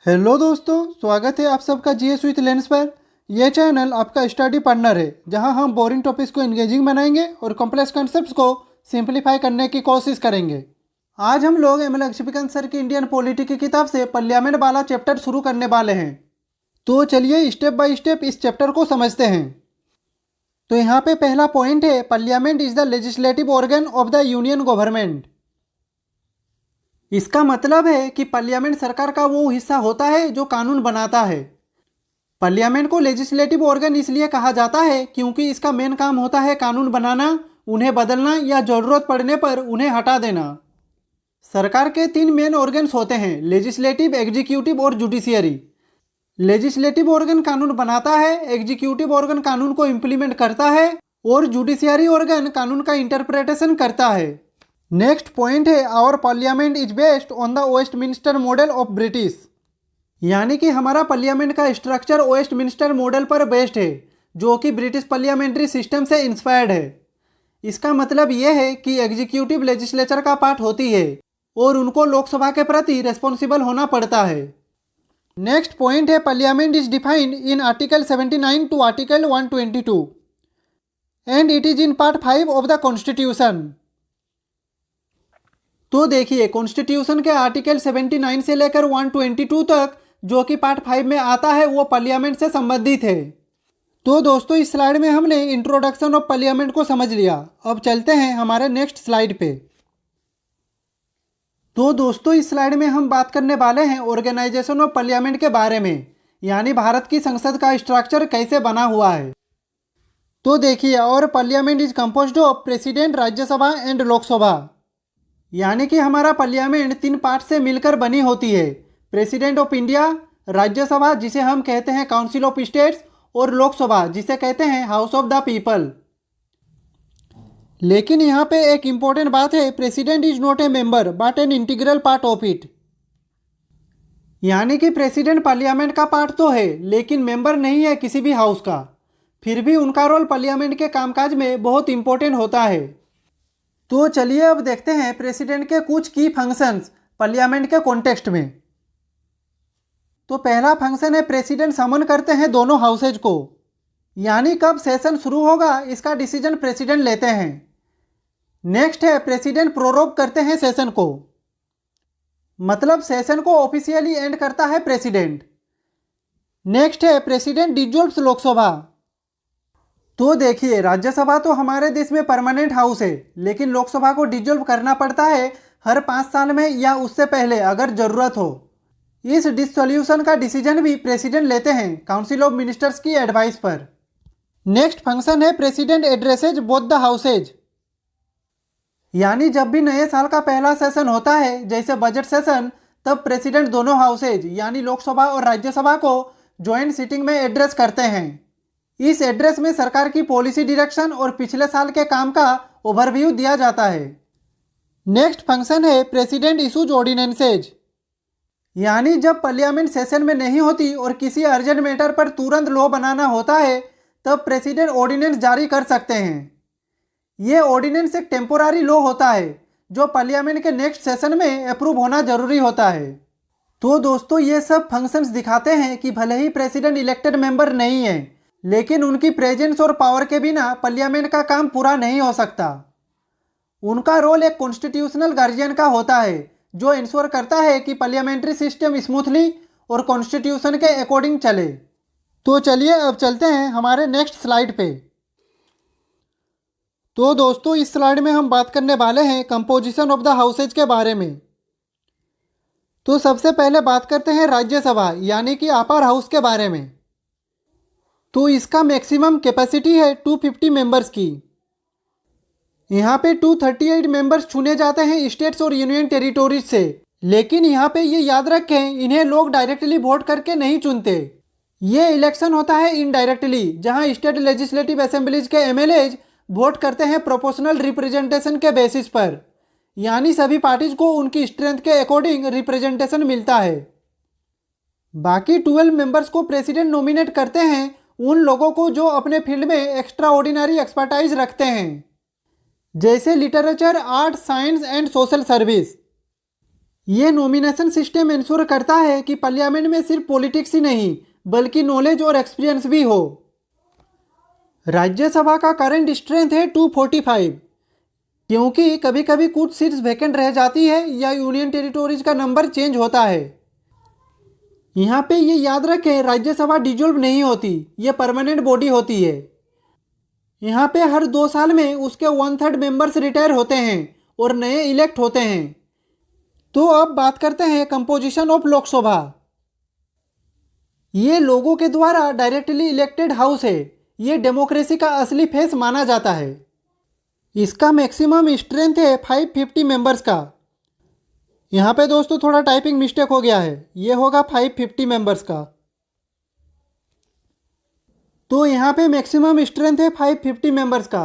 Hello दोस्तों, स्वागत है आप सबका जीएस विथ लेंस पर। यह चैनल आपका स्टडी पार्टनर है जहां हम बोरिंग टॉपिक्स को एंगेजिंग बनाएंगे और कॉम्प्लेक्स कॉन्सेप्ट्स को सिंप्लीफाई करने की कोशिश करेंगे। आज हम लोग एम एल लक्ष्मीकांत सर की इंडियन पॉलिटी की किताब से पार्लियामेंट वाला चैप्टर शुरू करने वाले हैं। तो चलिए स्टेप बाय स्टेप इस चैप्टर को समझते हैं। तो यहाँ पे पहला पॉइंट है, parliament is the legislative organ of the union government. इसका मतलब है कि पार्लियामेंट सरकार का वो हिस्सा होता है जो कानून बनाता है। पार्लियामेंट को लेजिस्लेटिव ऑर्गन इसलिए कहा जाता है क्योंकि इसका मेन काम होता है कानून बनाना, उन्हें बदलना या जरूरत पड़ने पर उन्हें हटा देना। सरकार के तीन मेन ऑर्गन्स होते हैं, लेजिस्लेटिव, एग्जीक्यूटिव और जुडिशियरी। लेजिस्लेटिव ऑर्गन कानून बनाता है, एग्जीक्यूटिव ऑर्गन कानून को इम्प्लीमेंट करता है और जुडिशियरी ऑर्गन कानून का इंटरप्रिटेशन करता है। नेक्स्ट पॉइंट है, our parliament is based on the Westminster model of British. यानी कि हमारा पार्लियामेंट का स्ट्रक्चर वेस्टमिंस्टर मॉडल पर बेस्ड है जो कि ब्रिटिश पार्लियामेंट्री सिस्टम से इंस्पायर्ड है। इसका मतलब यह है कि एग्जीक्यूटिव लेजिस्लेचर का पार्ट होती है और उनको लोकसभा के प्रति रेस्पॉन्सिबल होना पड़ता है। नेक्स्ट पॉइंट है, parliament is defined in article 79 to article 122 and it is in part 5 of the constitution. तो देखिए, कॉन्स्टिट्यूशन के आर्टिकल 79 से लेकर 122 तक जो कि पार्ट 5 में आता है वो पार्लियामेंट से संबंधित है। तो दोस्तों, इस स्लाइड में हमने इंट्रोडक्शन ऑफ पार्लियामेंट को समझ लिया। अब चलते हैं हमारे नेक्स्ट स्लाइड पे। तो दोस्तों, इस स्लाइड में हम बात करने वाले हैं ऑर्गेनाइजेशन ऑफ पार्लियामेंट के बारे में, यानी भारत की संसद का स्ट्रक्चर कैसे बना हुआ है। तो देखिए, और parliament is composed of president, Rajya Sabha and Lok Sabha. यानी कि हमारा पार्लियामेंट तीन पार्ट से मिलकर बनी होती है, प्रेसिडेंट ऑफ इंडिया, राज्यसभा जिसे हम कहते हैं काउंसिल ऑफ स्टेट्स, और लोकसभा जिसे कहते हैं हाउस ऑफ द पीपल। लेकिन यहाँ पे एक इम्पॉर्टेंट बात है, president is not a member but an integral part of it. यानी कि प्रेसिडेंट पार्लियामेंट का पार्ट तो है लेकिन मेंबर नहीं है किसी भी हाउस का। फिर भी उनका रोल पार्लियामेंट के कामकाज में बहुत इंपॉर्टेंट होता है। तो चलिए अब देखते हैं प्रेसिडेंट के कुछ की फंक्शंस पार्लियामेंट के कॉन्टेक्स्ट में। तो पहला फंक्शन है, प्रेसिडेंट समन करते हैं दोनों हाउसेज को, यानी कब सेशन शुरू होगा इसका डिसीजन प्रेसिडेंट लेते हैं। नेक्स्ट है, प्रेसिडेंट प्रोरोग करते हैं सेशन को, मतलब सेशन को ऑफिशियली एंड करता है प्रेसिडेंट। नेक्स्ट है, प्रेसिडेंट डिसॉल्व्स लोकसभा। तो देखिए, राज्यसभा तो हमारे देश में परमानेंट हाउस है लेकिन लोकसभा को डिसॉल्व करना पड़ता है हर 5 साल में या उससे पहले अगर जरूरत हो। इस डिसॉल्यूशन का डिसीजन भी प्रेसिडेंट लेते हैं काउंसिल ऑफ मिनिस्टर्स की एडवाइस पर। नेक्स्ट फंक्शन है, president addresses both the houses. यानी जब भी नए साल का पहला सेशन होता है जैसे बजट सेशन, तब प्रेसिडेंट दोनों हाउसेज यानी लोकसभा और राज्यसभा को ज्वाइंट सीटिंग में एड्रेस करते हैं। इस एड्रेस में सरकार की पॉलिसी डायरेक्शन और पिछले साल के काम का ओवरव्यू दिया जाता है। नेक्स्ट फंक्शन है, प्रेसिडेंट इशूज ऑर्डिनेंसेज। यानी जब पार्लियामेंट सेशन में नहीं होती और किसी अर्जेंट मैटर पर तुरंत लॉ बनाना होता है तब प्रेसिडेंट ऑर्डिनेंस जारी कर सकते हैं। ये ऑर्डिनेंस एक टेम्पोरारी लॉ होता है जो पार्लियामेंट के नेक्स्ट सेशन में अप्रूव होना जरूरी होता है। तो दोस्तों, ये सब फंक्शंस दिखाते हैं कि भले ही प्रेसिडेंट इलेक्टेड मेंबर नहीं है लेकिन उनकी प्रेजेंस और पावर के बिना पार्लियामेंट का काम पूरा नहीं हो सकता। उनका रोल एक कॉन्स्टिट्यूशनल गार्जियन का होता है जो इंश्योर करता है कि पार्लियामेंट्री सिस्टम स्मूथली और कॉन्स्टिट्यूशन के अकॉर्डिंग चले। तो चलिए अब चलते हैं हमारे नेक्स्ट स्लाइड पे। तो दोस्तों, इस स्लाइड में हम बात करने वाले हैं कंपोजिशन ऑफ द हाउसेज के बारे में। तो सबसे पहले बात करते हैं राज्यसभा यानी कि अपर हाउस के बारे में। तो इसका मैक्सिमम कैपेसिटी है 250 मेंबर्स की। यहाँ पे 238 मेंबर्स चुने जाते हैं स्टेट्स और यूनियन टेरिटोरीज से, लेकिन यहाँ पे ये याद रखें इन्हें लोग डायरेक्टली वोट करके नहीं चुनते। ये इलेक्शन होता है इनडायरेक्टली, जहाँ स्टेट लेजिस्लेटिव असेंबलीज के एमएलएज वोट करते हैं प्रोपोर्शनल रिप्रेजेंटेशन के बेसिस पर, यानी सभी पार्टीज को उनकी स्ट्रेंथ के अकॉर्डिंग रिप्रेजेंटेशन मिलता है। बाकी 12 मेंबर्स को प्रेसिडेंट नॉमिनेट करते हैं उन लोगों को जो अपने फील्ड में एक्स्ट्रा ऑर्डिनरी एक्सपर्टाइज रखते हैं, जैसे literature, art, science and social service. ये नॉमिनेशन सिस्टम इंश्योर करता है कि पार्लियामेंट में सिर्फ पॉलिटिक्स ही नहीं बल्कि नॉलेज और एक्सपीरियंस भी हो। राज्यसभा का करंट स्ट्रेंथ है 245, क्योंकि कभी कभी कुछ सीट्स वैकेंट रह जाती है या यूनियन टेरिटोरीज का नंबर चेंज होता है। यहाँ पे ये याद रखें, राज्यसभा डिजोल्व नहीं होती, ये परमानेंट बॉडी होती है। यहाँ पे हर 2 साल में उसके 1/3 मेंबर्स रिटायर होते हैं और नए इलेक्ट होते हैं। तो अब बात करते हैं कंपोजिशन ऑफ लोकसभा। ये लोगों के द्वारा डायरेक्टली इलेक्टेड हाउस है। ये डेमोक्रेसी का असली फेस माना जाता है। इसका मैक्सिमम स्ट्रेंथ है 550 मेंबर्स का। यहाँ पे दोस्तों थोड़ा टाइपिंग मिस्टेक हो गया है, ये होगा 550 मेंबर्स का। तो यहाँ पे मैक्सिमम स्ट्रेंथ है 550 मेंबर्स का।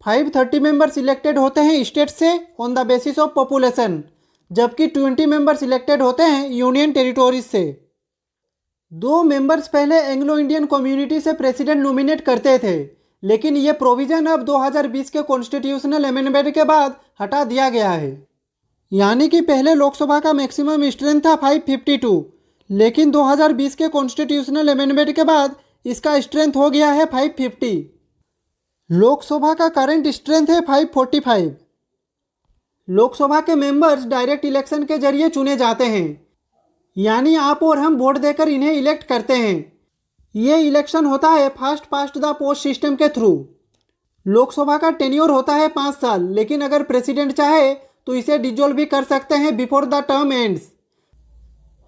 530 मेंबर्स इलेक्टेड होते हैं स्टेट से on the basis of population, जबकि 20 मेंबर्स इलेक्टेड होते हैं यूनियन टेरिटोरीज से। 2 मेंबर्स पहले एंग्लो इंडियन कम्युनिटी से प्रेसिडेंट नॉमिनेट करते थे, लेकिन ये प्रोविजन अब 2020 के कॉन्स्टिट्यूशनल अमेंडमेंट के बाद हटा दिया गया है। यानी कि पहले लोकसभा का मैक्सिमम स्ट्रेंथ था 552, लेकिन 2020 के कॉन्स्टिट्यूशनल अमेंडमेंट के बाद इसका स्ट्रेंथ हो गया है 550। लोकसभा का करंट स्ट्रेंथ है 545। लोकसभा के मेंबर्स डायरेक्ट इलेक्शन के जरिए चुने जाते हैं, यानी आप और हम वोट देकर इन्हें इलेक्ट करते हैं। ये इलेक्शन होता है first past the post system के थ्रू। लोकसभा का टेन्योर होता है 5 साल, लेकिन अगर प्रेसिडेंट चाहे तो इसे डिजोल्व भी कर सकते हैं बिफोर द टर्म एंड्स।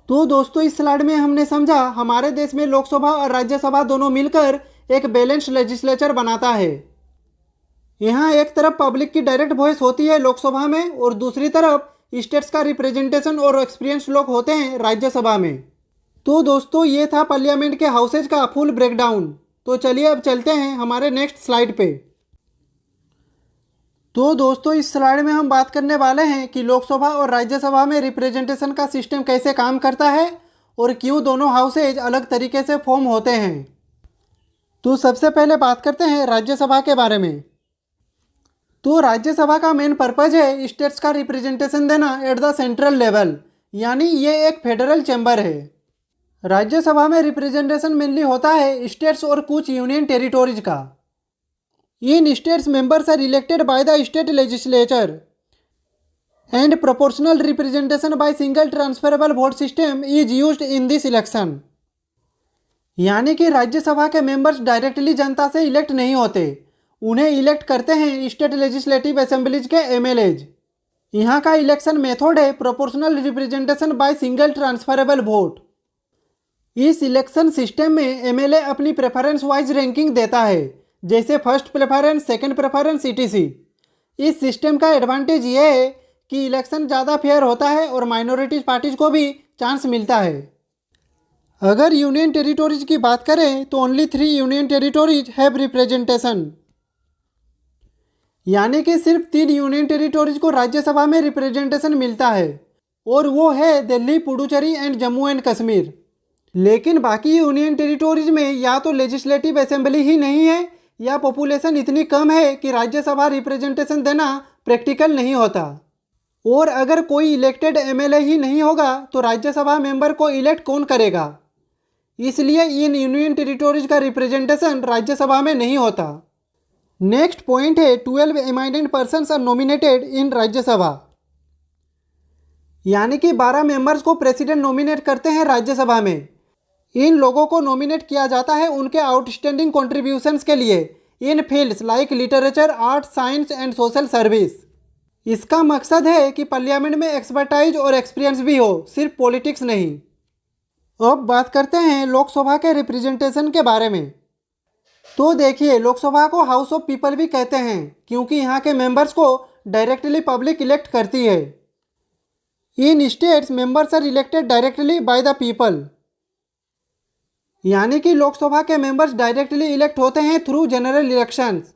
तो दोस्तों इस स्लाइड में हमने समझा हमारे देश में लोकसभा और राज्यसभा दोनों मिलकर एक बैलेंस्ड लेजिस्लेचर बनाता है। यहाँ एक तरफ पब्लिक की डायरेक्ट वॉइस होती है लोकसभा में और दूसरी तरफ स्टेट्स का रिप्रेजेंटेशन और एक्सपीरियंस लोग होते हैं राज्यसभा में। तो दोस्तों ये था पार्लियामेंट के हाउसेज का फुल ब्रेकडाउन। तो चलिए अब चलते हैं हमारे नेक्स्ट स्लाइड पे। तो दोस्तों इस स्लाइड में हम बात करने वाले हैं कि लोकसभा और राज्यसभा में रिप्रेजेंटेशन का सिस्टम कैसे काम करता है और क्यों दोनों हाउसेज अलग तरीके से फॉर्म होते हैं। तो सबसे पहले बात करते हैं राज्यसभा के बारे में। तो राज्यसभा का मेन पर्पज है स्टेट्स का रिप्रेजेंटेशन देना एट द सेंट्रल लेवल, यानी ये एक फेडरल चैम्बर है। राज्यसभा में रिप्रेजेंटेशन मेनली होता है स्टेट्स और कुछ यूनियन टेरिटोरीज का। In states members are elected by the state legislature and proportional representation by single transferable vote system is used in this election. यानी कि राज्यसभा के मेंबर्स डायरेक्टली जनता से इलेक्ट नहीं होते, उन्हें इलेक्ट करते हैं स्टेट लेजिस्लेटिव असेंबलीज के एमएलएज। यहाँ का इलेक्शन मेथड है proportional representation by single transferable vote. इस इलेक्शन सिस्टम में एमएलए अपनी प्रेफरेंस वाइज रैंकिंग देता है, जैसे first preference, second preference, etc. इस सिस्टम का एडवांटेज ये है कि इलेक्शन ज़्यादा फेयर होता है और माइनॉरिटीज पार्टीज को भी चांस मिलता है। अगर यूनियन टेरिटोरीज की बात करें तो only 3 union territories have representation, यानी कि सिर्फ 3 यूनियन टेरिटोरीज को राज्यसभा में रिप्रेजेंटेशन मिलता है, और वो है दिल्ली, पुडुचेरी एंड जम्मू एंड कश्मीर। लेकिन बाकी यूनियन टेरिटोरीज में या तो लेजिस्लेटिव असेंबली ही नहीं है या पॉपुलेशन इतनी कम है कि राज्यसभा रिप्रेजेंटेशन देना प्रैक्टिकल नहीं होता। और अगर कोई इलेक्टेड एमएलए ही नहीं होगा तो राज्यसभा मेंबर को इलेक्ट कौन करेगा। इसलिए इन यूनियन टेरिटोरीज का रिप्रेजेंटेशन राज्यसभा में नहीं होता। नेक्स्ट पॉइंट है 12 eminent persons are nominated in Rajya Sabha, यानी कि 12 मेंबर्स को प्रेसिडेंट नॉमिनेट करते हैं राज्यसभा में। इन लोगों को नॉमिनेट किया जाता है उनके आउटस्टैंडिंग कॉन्ट्रीब्यूशंस के लिए in fields like literature, art, science and social service. इसका मकसद है कि पार्लियामेंट में एक्सपर्टाइज और एक्सपीरियंस भी हो, सिर्फ पॉलिटिक्स नहीं। अब बात करते हैं लोकसभा के रिप्रेजेंटेशन के बारे में। तो देखिए, लोकसभा को हाउस ऑफ पीपल भी कहते हैं क्योंकि यहाँ के मेंबर्स को डायरेक्टली पब्लिक इलेक्ट करती है। In states members are elected directly by the people, यानी कि लोकसभा के मेंबर्स डायरेक्टली इलेक्ट होते हैं थ्रू जनरल इलेक्शंस।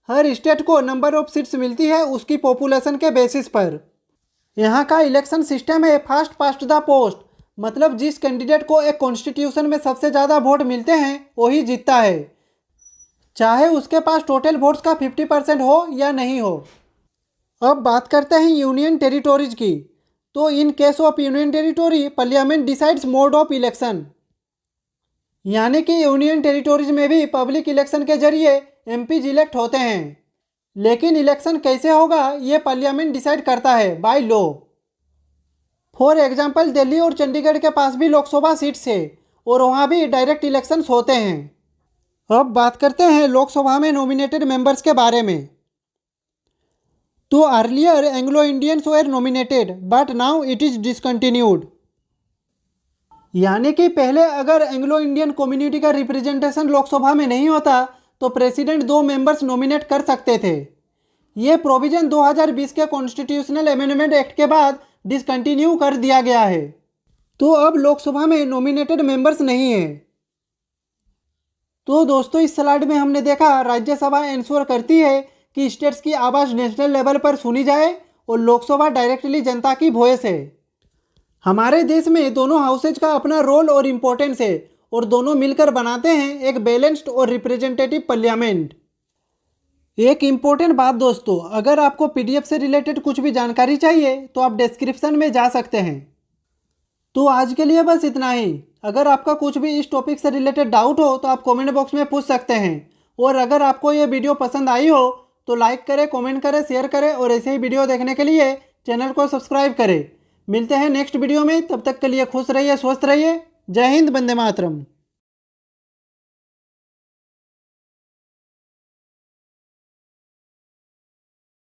हर स्टेट को नंबर ऑफ सीट्स मिलती है उसकी पॉपुलेशन के बेसिस पर। यहाँ का इलेक्शन सिस्टम है फर्स्ट पास्ट द पोस्ट, मतलब जिस कैंडिडेट को एक कॉन्स्टिट्यूशन में सबसे ज़्यादा वोट मिलते हैं वही जीतता है, चाहे उसके पास टोटल वोट्स का 50% हो या नहीं हो। अब बात करते हैं यूनियन टेरिटोरीज की। तो in case of union territory parliament decides mode of election, यानी कि यूनियन टेरिटोरीज में भी पब्लिक इलेक्शन के जरिए एमपीज इलेक्ट होते हैं, लेकिन इलेक्शन कैसे होगा ये पार्लियामेंट डिसाइड करता है by law. For example Delhi और चंडीगढ़ के पास भी लोकसभा सीट्स है और वहाँ भी डायरेक्ट इलेक्शंस होते हैं। अब बात करते हैं लोकसभा में नॉमिनेटेड मेंबर्स के बारे में। तो earlier Anglo Indians were nominated but now it is discontinued, यानी कि पहले अगर एंग्लो इंडियन कम्युनिटी का रिप्रेजेंटेशन लोकसभा में नहीं होता तो प्रेसिडेंट 2 मेंबर्स नॉमिनेट कर सकते थे। ये प्रोविजन 2020 के कॉन्स्टिट्यूशनल अमेंडमेंट एक्ट के बाद डिसकंटिन्यू कर दिया गया है। तो अब लोकसभा में नॉमिनेटेड मेंबर्स नहीं है। तो दोस्तों इस स्लाइड में हमने देखा राज्यसभा इंश्योर करती है कि स्टेट्स की आवाज़ नेशनल लेवल पर सुनी जाए और लोकसभा डायरेक्टली जनता की वॉइस है। हमारे देश में दोनों हाउसेज का अपना रोल और इम्पोर्टेंस है और दोनों मिलकर बनाते हैं एक बैलेंस्ड और रिप्रेजेंटेटिव पार्लियामेंट। एक इम्पोर्टेंट बात दोस्तों, अगर आपको पीडीएफ से रिलेटेड कुछ भी जानकारी चाहिए तो आप डिस्क्रिप्शन में जा सकते हैं। तो आज के लिए बस इतना ही। अगर आपका कुछ भी इस टॉपिक से रिलेटेड डाउट हो तो आप कमेंट बॉक्स में पूछ सकते हैं, और अगर आपको ये वीडियो पसंद आई हो तो लाइक करें, कमेंट करें, शेयर करें और ऐसे ही वीडियो देखने के लिए चैनल को सब्सक्राइब करें। मिलते हैं नेक्स्ट वीडियो में, तब तक के लिए खुश रहिए, स्वस्थ रहिए। जय हिंद, वंदे मातरम।